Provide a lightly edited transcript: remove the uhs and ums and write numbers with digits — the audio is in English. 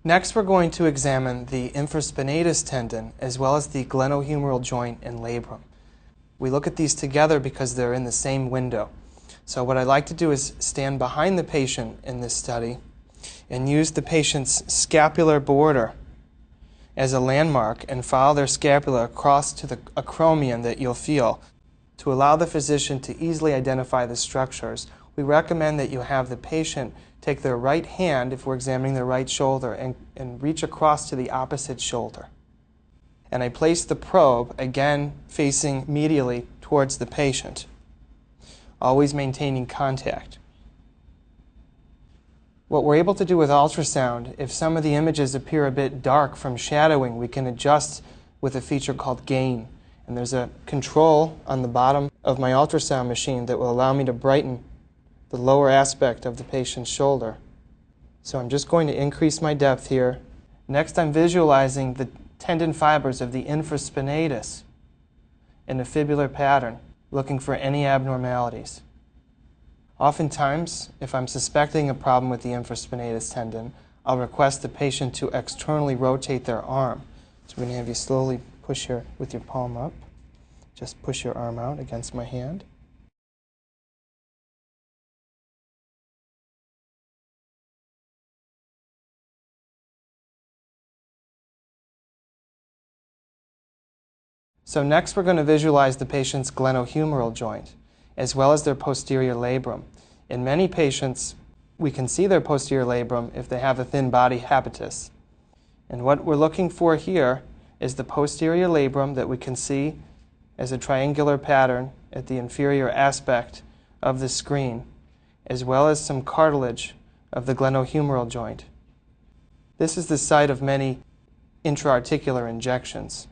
Next, we're going to examine the infraspinatus tendon as well as the glenohumeral joint and labrum. We look at these together because they're in the same window. So what I'd like to do is stand behind the patient in this study and use the patient's scapular border as a landmark and follow their scapula across to the acromion that you'll feel. To allow the physician to easily identify the structures, we recommend that you have the patient take their right hand, if we're examining their right shoulder, and reach across to the opposite shoulder. And I place the probe, again facing medially towards the patient, always maintaining contact. What we're able to do with ultrasound, if some of the images appear a bit dark from shadowing, we can adjust with a feature called gain. And there's a control on the bottom of my ultrasound machine that will allow me to brighten the lower aspect of the patient's shoulder. So I'm just going to increase my depth here. Next, I'm visualizing the tendon fibers of the infraspinatus in a fibular pattern, looking for any abnormalities. Oftentimes, if I'm suspecting a problem with the infraspinatus tendon, I'll request the patient to externally rotate their arm. So we're going to have you slowly push with your palm up. Just push your arm out against my hand. So next we're going to visualize the patient's glenohumeral joint, as well as their posterior labrum. In many patients, we can see their posterior labrum if they have a thin body habitus. And what we're looking for here is the posterior labrum that we can see as a triangular pattern at the inferior aspect of the screen, as well as some cartilage of the glenohumeral joint. This is the site of many intra-articular injections.